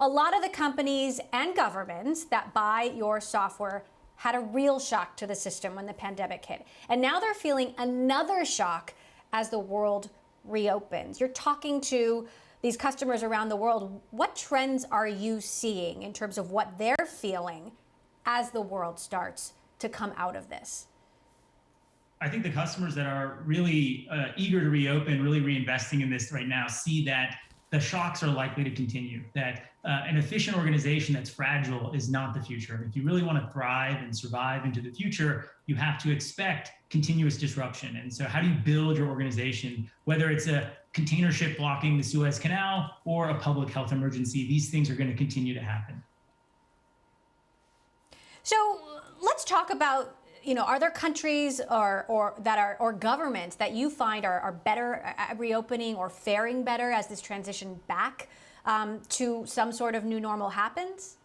a lot of the companies and governments that buy your software had a real shock to the system when the pandemic hit. And now they're feeling another shock as the world reopens. You're talking to these customers around the world. What trends are you seeing in terms of what they're feeling as the world starts to come out of this? I think the customers that are really eager to reopen, really reinvesting in this right now, see that the shocks are likely to continue, that an efficient organization that's fragile is not the future. If you really want to thrive and survive into the future, you have to expect continuous disruption. And so how do you build your organization, whether it's a container ship blocking the Suez Canal or a public health emergency? These things are going to continue to happen. So let's talk about, are there countries or governments that you find are better at reopening or faring better as this transition back to some sort of new normal happens?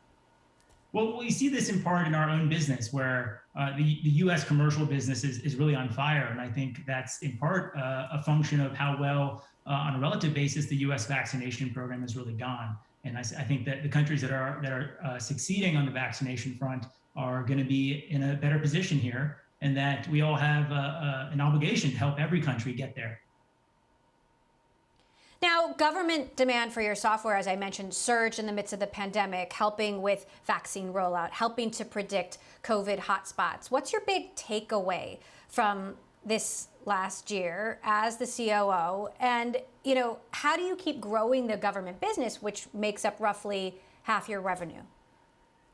Well, we see this in part in our own business, where the U.S. commercial business is really on fire. And I think that's in part a function of how well, on a relative basis, the U.S. vaccination program has really gone. And I think that the countries that are succeeding on the vaccination front are going to be in a better position here, and that we all have an obligation to help every country get there. Now, government demand for your software, as I mentioned, surged in the midst of the pandemic, helping with vaccine rollout, helping to predict COVID hotspots. What's your big takeaway from this last year as the COO? And, how do you keep growing the government business, which makes up roughly half your revenue?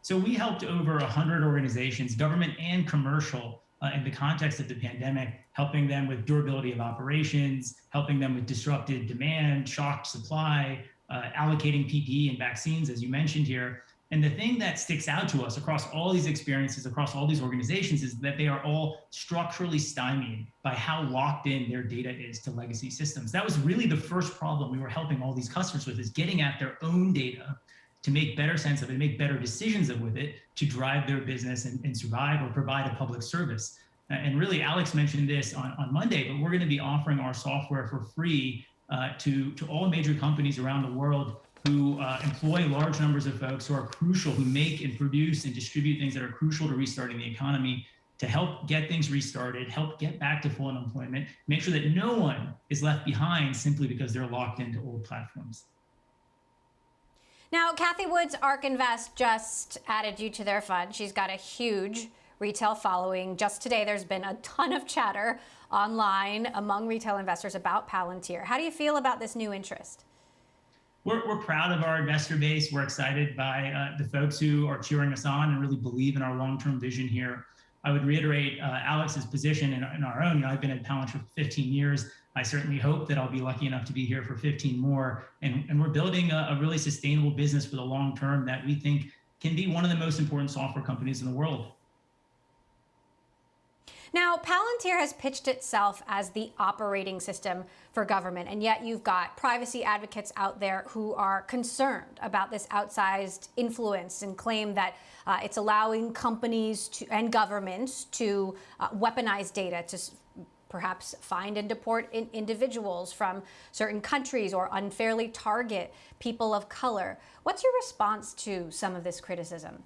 So we helped over 100 organizations, government and commercial, in the context of the pandemic, helping them with durability of operations, helping them with disrupted demand, shocked supply, allocating PPE and vaccines, as you mentioned here. And the thing that sticks out to us across all these experiences, across all these organizations, is that they are all structurally stymied by how locked in their data is to legacy systems. That was really the first problem we were helping all these customers with, is getting at their own data to make better sense of it, make better decisions with it, to drive their business and survive or provide a public service. And really, Alex mentioned this on Monday, but we're going to be offering our software for free to all major companies around the world who employ large numbers of folks who are crucial, who make and produce and distribute things that are crucial to restarting the economy, to help get things restarted, help get back to full unemployment, make sure that no one is left behind simply because they're locked into old platforms. Now, Cathie Wood's ARK Invest just added you to their fund. She's got a huge retail following. Just today, there's been a ton of chatter online among retail investors about Palantir. How do you feel about this new interest? We're proud of our investor base. We're excited by the folks who are cheering us on and really believe in our long-term vision here. I would reiterate Alex's position in our own. I've been at Palantir for 15 years. I certainly hope that I'll be lucky enough to be here for 15 more. And we're building a really sustainable business for the long term that we think can be one of the most important software companies in the world. Now, Palantir has pitched itself as the operating system for government, and yet you've got privacy advocates out there who are concerned about this outsized influence and claim that it's allowing companies and governments to weaponize data to perhaps find and deport individuals from certain countries or unfairly target people of color. What's your response to some of this criticism?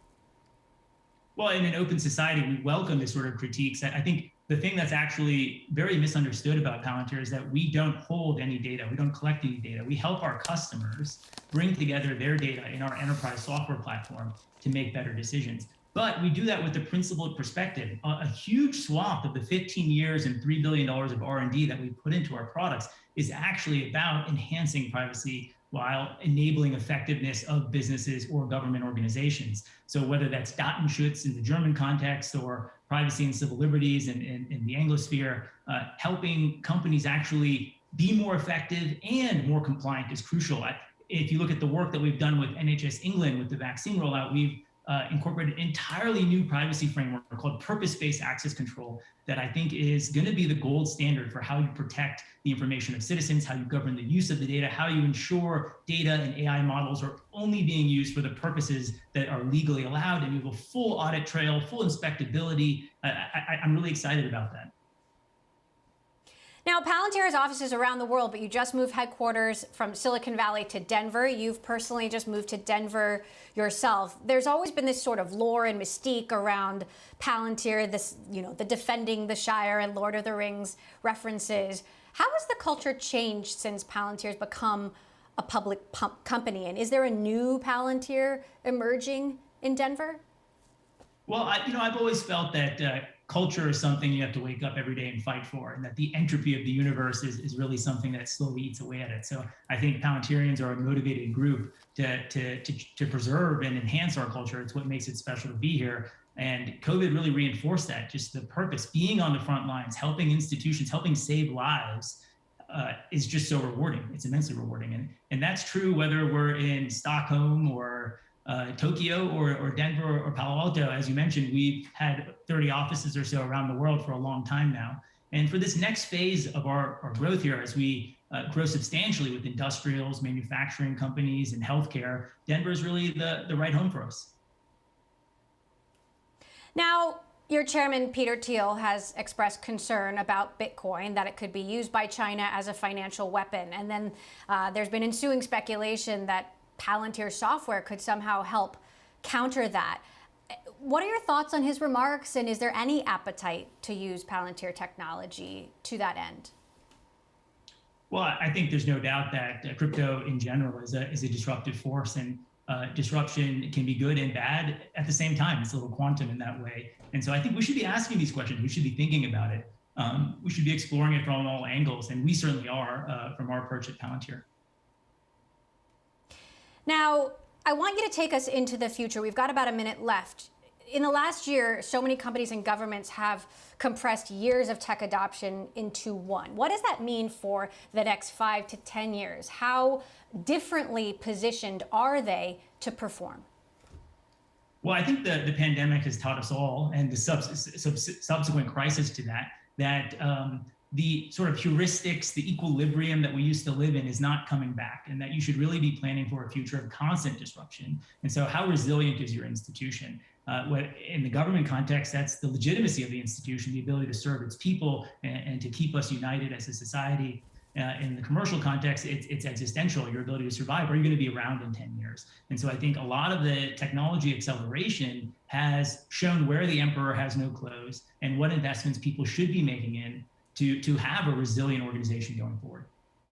Well, in an open society, we welcome this sort of critiques. I think the thing that's actually very misunderstood about Palantir is that we don't hold any data. We don't collect any data. We help our customers bring together their data in our enterprise software platform to make better decisions. But we do that with the principled perspective. A huge swath of the 15 years and $3 billion of R&D that we put into our products is actually about enhancing privacy while enabling effectiveness of businesses or government organizations. So whether that's Datenschutz in the German context or privacy and civil liberties in the Anglosphere, helping companies actually be more effective and more compliant is crucial. If you look at the work that we've done with NHS England with the vaccine rollout, we've incorporated an entirely new privacy framework called purpose-based access control that I think is going to be the gold standard for how you protect the information of citizens, how you govern the use of the data, how you ensure data and AI models are only being used for the purposes that are legally allowed, and you have a full audit trail, full inspectability. I'm really excited about that. Now, Palantir has offices around the world, but you just moved headquarters from Silicon Valley to Denver. You've personally just moved to Denver yourself. There's always been this sort of lore and mystique around Palantir, this, the defending the Shire and Lord of the Rings references. How has the culture changed since Palantir's become a public company? And is there a new Palantir emerging in Denver? Well, I've always felt that culture is something you have to wake up every day and fight for, and that the entropy of the universe is really something that slowly eats away at it. So I think Palantirians are a motivated group to preserve and enhance our culture. It's what makes it special to be here. And COVID really reinforced that, just the purpose, being on the front lines, helping institutions, helping save lives is just so rewarding. It's immensely rewarding. And that's true whether we're in Stockholm or Tokyo or Denver or Palo Alto. As you mentioned, we've had 30 offices or so around the world for a long time now. And for this next phase of our growth here, as we grow substantially with industrials, manufacturing companies, and healthcare, Denver is really the right home for us. Now, your chairman, Peter Thiel, has expressed concern about Bitcoin, that it could be used by China as a financial weapon. And then there's been ensuing speculation that Palantir software could somehow help counter that. What are your thoughts on his remarks, and is there any appetite to use Palantir technology to that end? Well, I think there's no doubt that crypto in general is a disruptive force, and disruption can be good and bad at the same time. It's a little quantum in that way. And so I think we should be asking these questions. We should be thinking about it. We should be exploring it from all angles, and we certainly are from our perch at Palantir. Now, I want you to take us into the future. We've got about a minute left. In the last year, so many companies and governments have compressed years of tech adoption into one. What does that mean for the next 5 to 10 years? How differently positioned are they to perform? Well, I think the pandemic has taught us all, and the subsequent crisis to that the sort of heuristics, the equilibrium that we used to live in is not coming back, and that you should really be planning for a future of constant disruption. And so how resilient is your institution? In the government context, that's the legitimacy of the institution, the ability to serve its people and to keep us united as a society. In the commercial context, it's existential, your ability to survive. Are you going to be around in 10 years? And so I think a lot of the technology acceleration has shown where the emperor has no clothes and what investments people should be making in to have a resilient organization going forward.